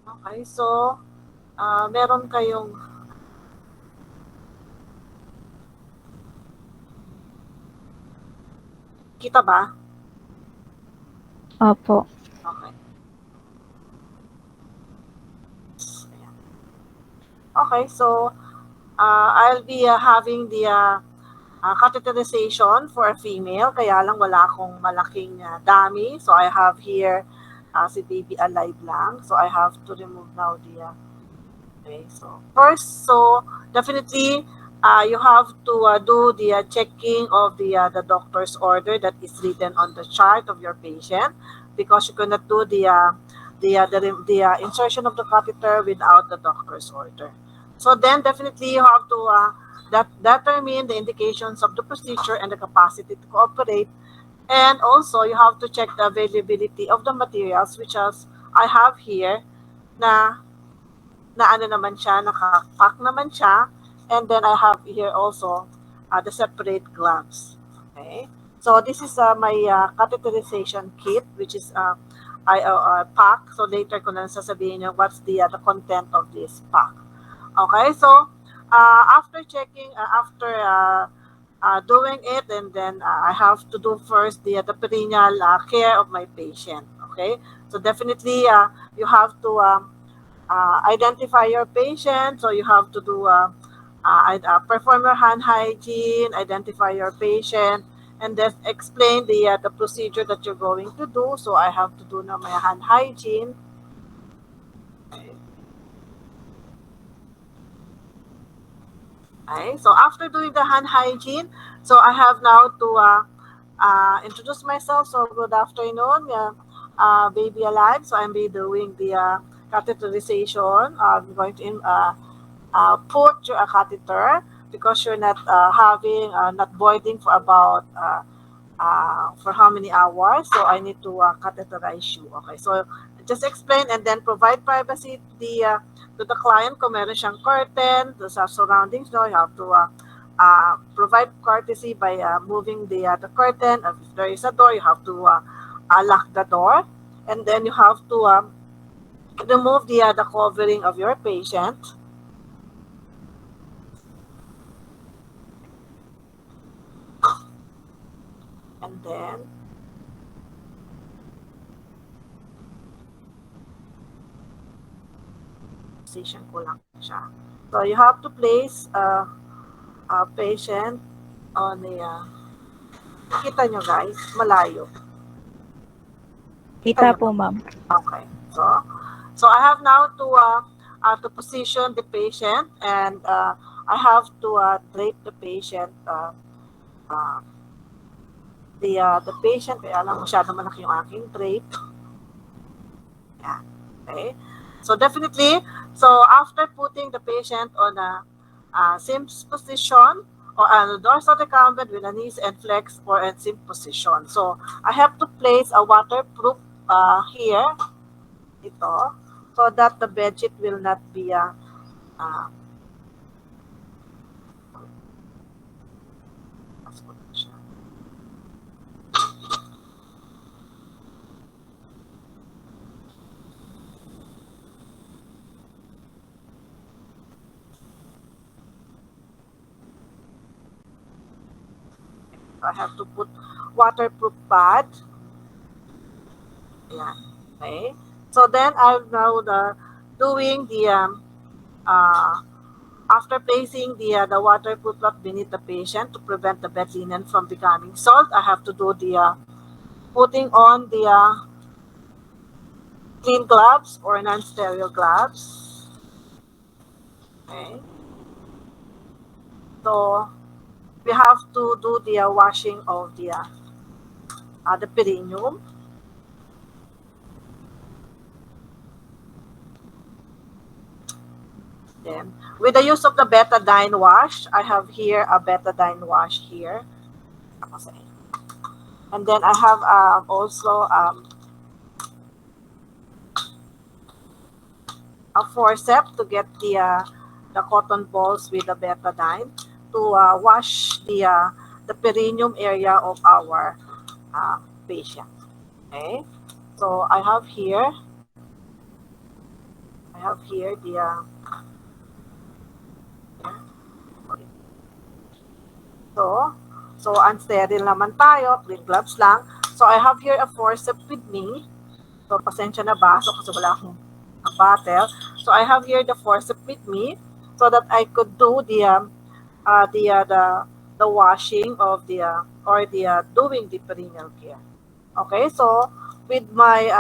Okay, so meron kayong kita ba? Opo. Okay. Okay, so I'll be having the catheterization for a female, kaya lang wala akong malaking dami. So I have here si baby alive lang. So I have to remove now the okay, so first, so definitely you have to do the checking of the doctor's order that is written on the chart of your patient, because you cannot do the insertion of the catheter without the doctor's order. So then definitely you have to determine the indications of the procedure and the capacity to cooperate, and also you have to check the availability of the materials, which as I have here na ano naman siya, naka-pack naman siya. And then I have here also the separate gloves. Okay? So this is my catheterization kit, which is I pack. So later ko na sasabihin nyo what's the content of this pack. Okay? So after checking, after doing it, and then I have to do first the perineal care of my patient. Okay? So definitely you have to identify your patient. So you have to do perform your hand hygiene, identify your patient, and then explain the procedure that you're going to do. So I have to do now my hand hygiene. Okay. So after doing the hand hygiene, so I have now to introduce myself. So good afternoon, baby alive. So I'm be doing the catheterization. I'm going to put your catheter because you're not having not voiding for about for how many hours. So I need to catheterize you. Okay, so just explain and then provide privacy to the client. Kung meron siyang curtain sa surroundings, no, you have to provide courtesy by moving the curtain. If there is a door, you have to lock the door, and then you have to remove the covering of your patient. And then position ko lang siya. So you have to place a patient on kita nyo guys, malayo. Kita Kita nyo po, ba? ma'am. Okay. So I have now to position the patient, and I have to drape the patient uh, the patient, kaya lang masyado malaki yung aking drape. Yeah. Okay. So definitely, so after putting the patient on a same position or the dorsal recumbent with a knees and flex or a same position. So I have to place a waterproof here, ito, so that the bedsheet will not be uh, I have to put waterproof pad. Yeah. Okay. So then I'm now doing uh, after placing the waterproof cloth beneath the patient to prevent the bed linen from becoming soiled, I have to do the putting on the clean gloves or non-sterile gloves. Okay. So we have to do the washing of the perineum. Then, with the use of the betadine wash, I have here a betadine wash here. And then I have also a forceps to get the cotton balls with the betadine to wash the perineum area of our patient. Okay, so I have here I have here the so, so unsterile naman tayo, clean gloves lang. So I have here a forceps with me. So pasensya na baso kasi wala akong bottle. So I have here the forceps with me so that I could do the washing of the doing the perineal care. Okay, so with my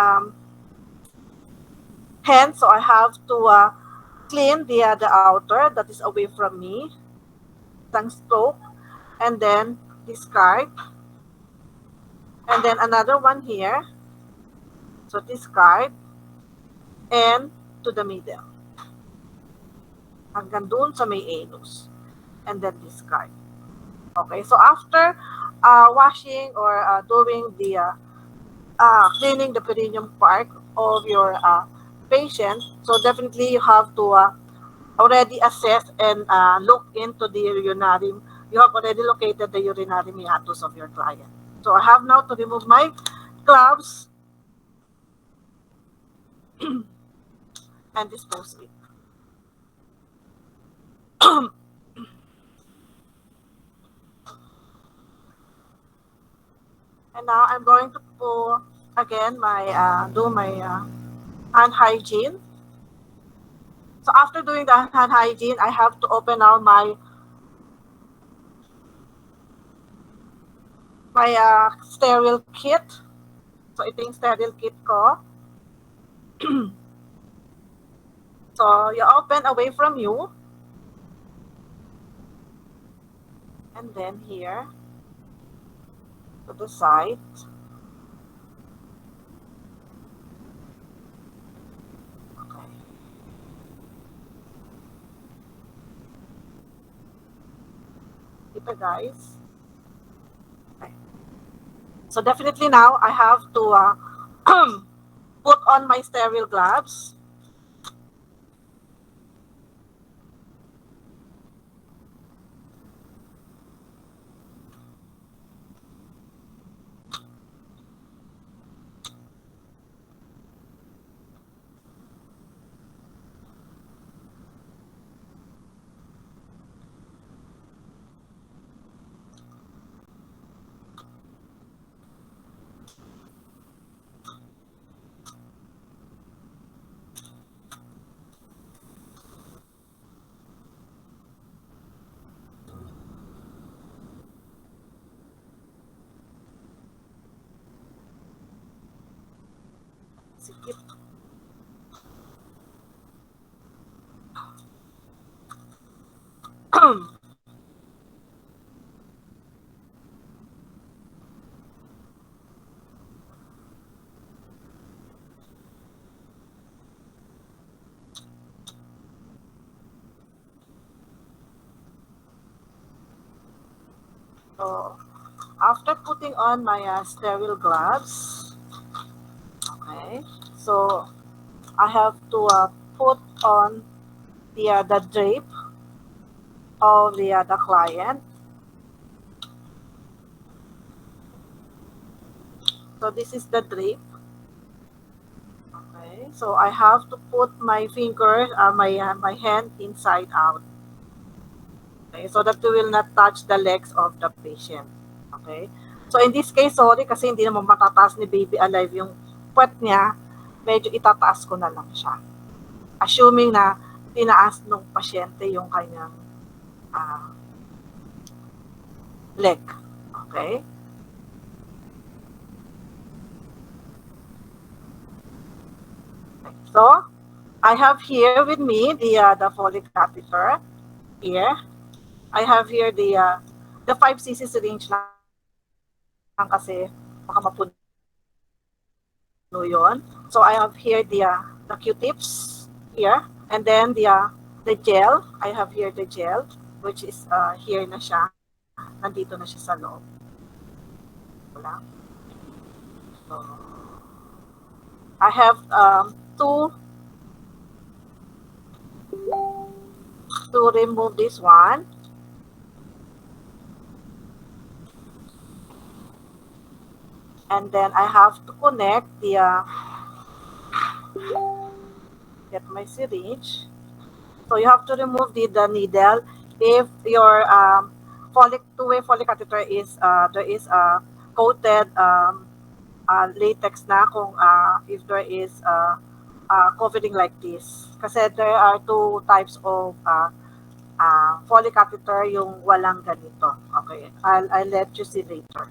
hands, so I have to clean the outer that is away from me, isang stroke, and then discard, and then another one here, so discard, and to the middle, hanggang dun sa may anus, and then discard. Okay, so after washing or doing the cleaning the perineum part of your patient, so definitely you have to already assess and look into the urinary. You have already located the urinary meatus of your client. So I have now to remove my gloves and dispose it. And now I'm going to pull again do my hand hygiene. So after doing the hand hygiene, I have to open now my sterile kit. So ito yung sterile kit ko. So you open away from you. And then here to the side. Okay. Ito guys. Okay. So definitely now I have to put on my sterile gloves. Sikip. So after putting on my sterile gloves, okay, so I have to put on the drape of the client. So this is the drape. Okay, so I have to put my finger, my hand inside out. Okay, so that we will not touch the legs of the patient. Okay, so in this case, sorry kasi hindi naman matataas ni Baby Alive yung puwet niya, medyo itataas ko na lang siya. Assuming na tinaas ng pasyente yung kanyang leg. Okay? So, I have here with me the Foley catheter. Here, I have here the 5 cc syringe lang kasi baka mapuno yun. So I have here the Q-tips here, and then the gel. I have here the gel, which is here na siya. Nandito na siya sa loob. Wala. So, I have to remove this one. And then I have to connect the get my syringe. So you have to remove the needle. If your two-way Foley catheter is there is a coated latex na kung if there is covering like this. Kasi there are two types of Foley catheter, yung walang ganito. Okay, I'll let you see later.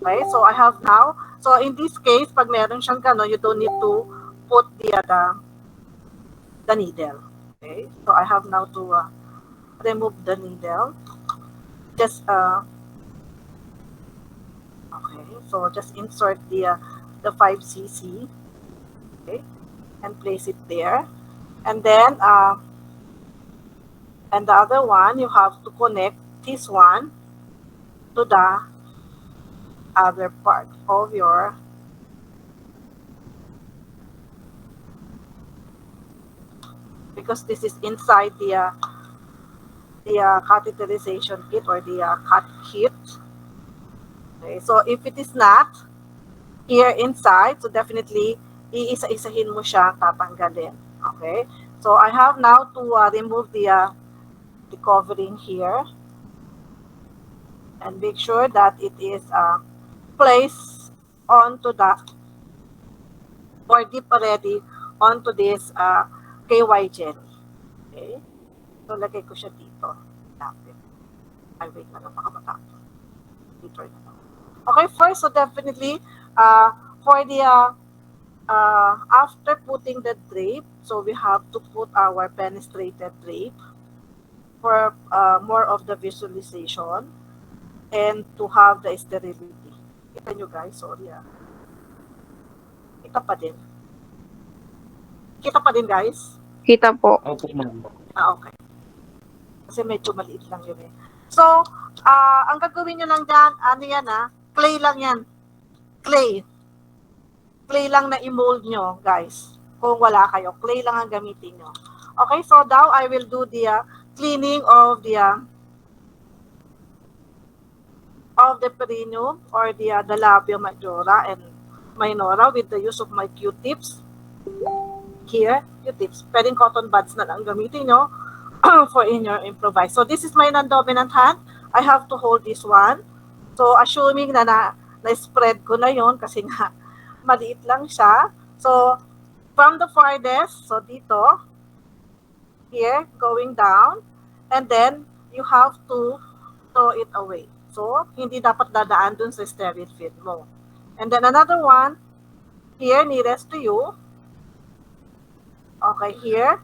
Okay, so I have now, so in this case, pag meron siyang gano'n, you don't need to put the needle. Okay, so I have now to remove the needle. Just, okay, so just insert the 5 cc, okay, and place it there. And then, and the other one, you have to connect this one to the other part of your, because this is inside the catheterization kit or the cut kit. Okay, so if it is not here inside, so definitely iisa-isahin mo siya tatanggalin. Okay, so I have now to remove the covering here and make sure that it is placed onto the or dip already onto this KY jelly. Okay, so lagay ko siya dito. Lapit. Ay, wait na lang, baka matapos. Dito na lang. Okay, first, so definitely, for the, after putting the drape, so we have to put our penetrated drape for more of the visualization and to have the sterility. Kita nyo guys, sorry Kita pa din. Kita pa din guys? Kita po. Opo, ma'am. Okay. Kasi medyo maliit lang yun eh. So, ang gagawin nyo lang dyan, ano yan clay lang yan. Clay. Clay lang na i-mold nyo, guys. Kung wala kayo, clay lang ang gamitin nyo. Okay, so now I will do the cleaning of the perineum or the labia majora and minora with the use of my Q-tips. Here, Q-tips. Pwedeng cotton buds na lang gamitin nyo for in your improvise. So this is my non-dominant hand. I have to hold this one. So assuming na spread ko na yon kasi nga maliit lang siya. So from the farthest, so dito, here, going down, and then you have to throw it away. So hindi dapat dadaan dun sa sterile feed mo. And then another one, here, nearest to you. Okay, here,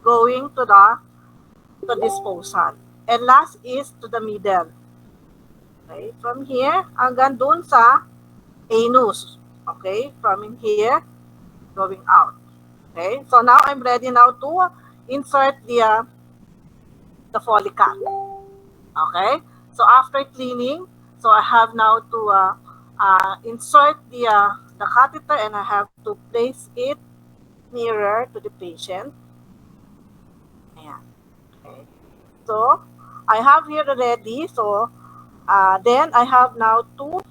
going to the disposal. And last is to the middle. Okay, from here, hanggang dun sa anus. Okay, from here, going out. Okay, so now I'm ready now to insert the Foley cap. Okay, so after cleaning, so I have now to insert the catheter and I have to place it nearer to the patient. Ayan. Okay, so I have here already, so then I have now 2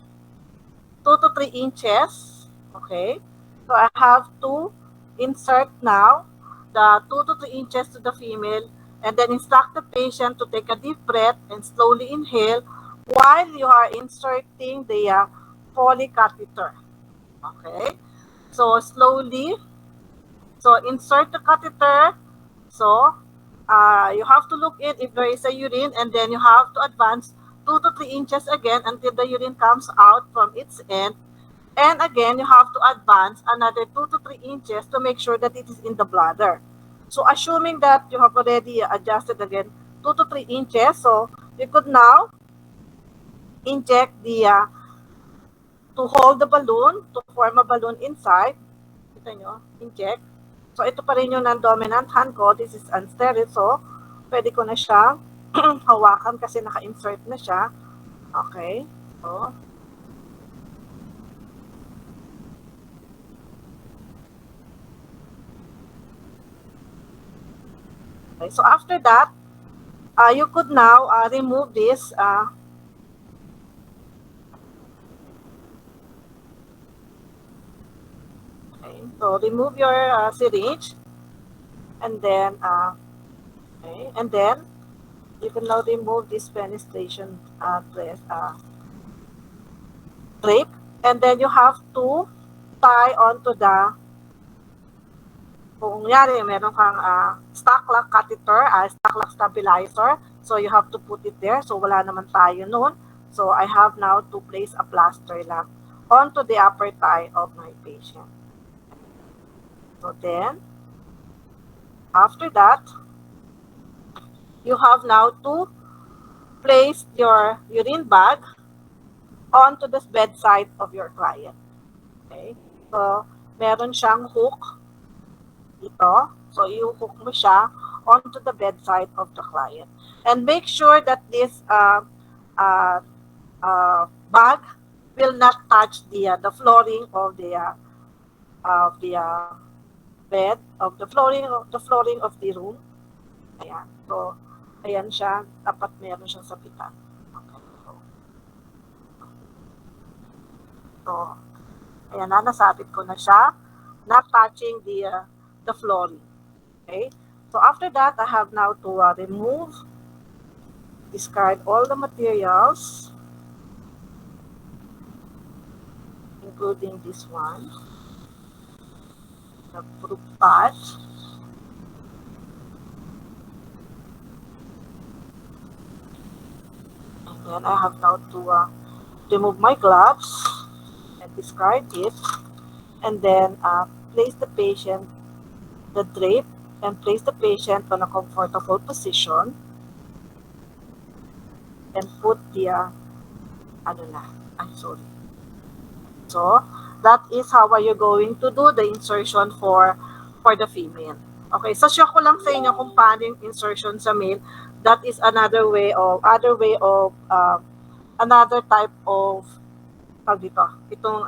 to 3 inches. Okay, so I have to insert now the 2 to 3 inches to the female and then instruct the patient to take a deep breath and slowly inhale while you are inserting the Foley catheter. Okay, so slowly, so insert the catheter. So you have to look in if there is a urine and then you have to advance 2 to 3 inches again until the urine comes out from its end. And again, you have to advance another 2 to 3 inches to make sure that it is in the bladder. So assuming that you have already adjusted again 2 to 3 inches, so you could now inject to hold the balloon, to form a balloon inside. Kita nyo, inject. So ito pa rin yung non-dominant hand ko. This is unsterile, so pwede ko na siya hawakan kasi naka-insert na siya. Okay, so okay, so after that, you could now remove this okay, so remove your syringe And then, okay, and then you can now remove this fenestration drape, and then you have to tie onto the, kung kunyari, meron kang stock lock catheter, stock lock stabilizer, so you have to put it there. So wala naman tayo noon. So I have now to place a plaster lock onto the upper thigh of my patient. So then, after that, you have now to place your urine bag onto the bedside of your client. Okay? So, meron siyang hook dito. So, i-hook mo siya onto the bedside of the client. And make sure that this uh, bag will not touch the flooring of the bed, of the flooring of the room. Ayan. So, ayan siya. Dapat meron siyang sapitan. Okay. So, ayan na, nasabit ko na siya. Not touching the flooring. Okay? So, after that, I have now to discard all the materials, including this one, the proof pad. And then I have now to remove my gloves and discard it. And then place the patient, the drape, and place the patient on a comfortable position. And put the, I'm sorry. So, that is how are you going to do the insertion for the female. Okay, so share ko lang sa inyo kung paano yung insertion sa male. That is another type of, tawag dito, itong